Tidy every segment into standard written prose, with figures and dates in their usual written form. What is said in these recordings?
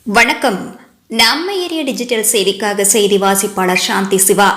வணக்கம். நம்ம area digital செய்திக்காக செய்தி வாசிப்பாளர் சாந்தி சிவா.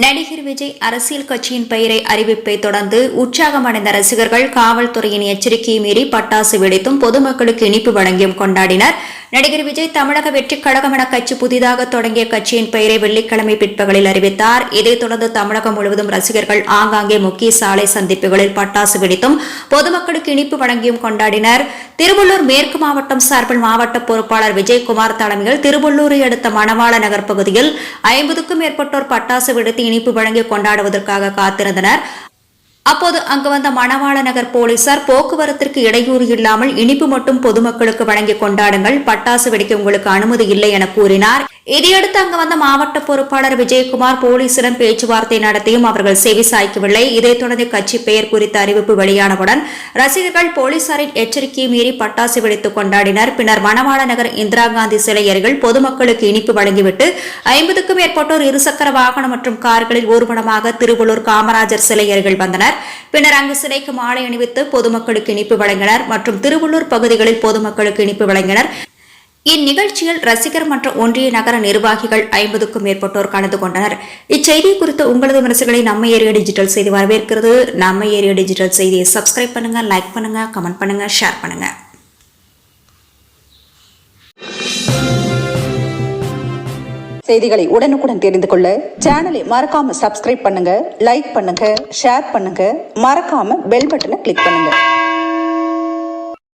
நடிகர் விஜய் அரசியல் கட்சியின் பெயரை அறிவிப்பை தொடர்ந்து உற்சாகமடைந்த ரசிகர்கள் காவல்துறையின் எச்சரிக்கையை மீறி பட்டாசு வெடித்தும் பொதுமக்களுக்கு இனிப்பு வழங்கியும் கொண்டாடினர். நடிகர் விஜய் தமிழக வெற்றிக் கழகம் என கட்சி புதிதாக தொடங்கிய கட்சியின் பெயரை வெள்ளிக்கிழமை பிற்பகலில் அறிவித்தார். இதைத் தொடர்ந்து தமிழகம் முழுவதும் ரசிகர்கள் ஆங்காங்கே முக்கிய சாலை சந்திப்புகளில் பட்டாசு வெடித்தும் பொதுமக்களுக்கு இனிப்பு வழங்கியும் கொண்டாடினர். திருவள்ளூர் மேற்கு மாவட்டம் சார்பில் மாவட்ட பொறுப்பாளர் விஜயகுமார் தலைமையில் திருவள்ளூரை அடுத்த மணவாள நகர் பகுதியில் 50க்கும் மேற்பட்டோர் பட்டாசு வெடித்து இனிப்பு வழங்கி கொண்டாடுவதற்காக காத்திருந்தனர். அப்போது அங்கு வந்த மணவாள நகர் போலீசார் போக்குவரத்திற்கு இடையூறு இல்லாமல் இனிப்பு மட்டும் பொதுமக்களுக்கு வழங்கி கொண்டாடுங்கள், பட்டாசு வெடிக்க உங்களுக்கு அனுமதி இல்லை என கூறினார். இதையடுத்து அங்கு வந்த மாவட்ட பொறுப்பாளர் விஜயகுமார் போலீசிடம் பேச்சுவார்த்தை நடத்தியும் அவர்கள் செவி சாய்க்கவில்லை. இதைத் தொடர்ந்து கட்சி பெயர் குறித்த அறிவிப்பு வெளியானவுடன் ரசிகர்கள் போலீசாரின் எச்சரிக்கையை மீறி பட்டாசு வெடித்துக் கொண்டாடினர். பின்னர் மணவாள நகர் இந்திரா காந்தி சிலை அருகில் பொதுமக்களுக்கு இனிப்பு வழங்கிவிட்டு 50க்கும் மேற்பட்டோர் இருசக்கர வாகனம் மற்றும் கார்களில் ஊர்வலமாக திருவள்ளூர் காமராஜர் சிலை அருகில் வந்தனர். பின்னர் அங்கு சிலைக்கு மாலை அணிவித்து பொதுமக்களுக்கு இனிப்பு வழங்கினர் மற்றும் திருவள்ளூர் பகுதிகளில் பொதுமக்களுக்கு இனிப்பு வழங்கினர். இந்நிகழ்ச்சியில் ரசிகர் மன்ற ஒன்றிய நகர நிர்வாகிகள் 50க்கும் மேற்பட்டோர் கலந்து கொண்டனர். இச்செய்தி குறித்த உங்களது விமர்சனங்களை நம்ம ஏரியா டிஜிட்டல் செய்தி வரவேற்கிறது. நம்ம ஏரியா டிஜிட்டல் செய்தியை சப்ஸ்கிரைப் பண்ணுங்க, லைக் பண்ணுங்க, கமெண்ட் பண்ணுங்க, ஷேர் பண்ணுங்க. செய்திகளை உடனுக்குடன் தெரிந்து கொள்ள சேனலை மறக்காம சப்ஸ்கிரைப் பண்ணுங்க, லைக் பண்ணுங்க, ஷேர் பண்ணுங்க, மறக்காம பெல் பட்டனை கிளிக் பண்ணுங்க.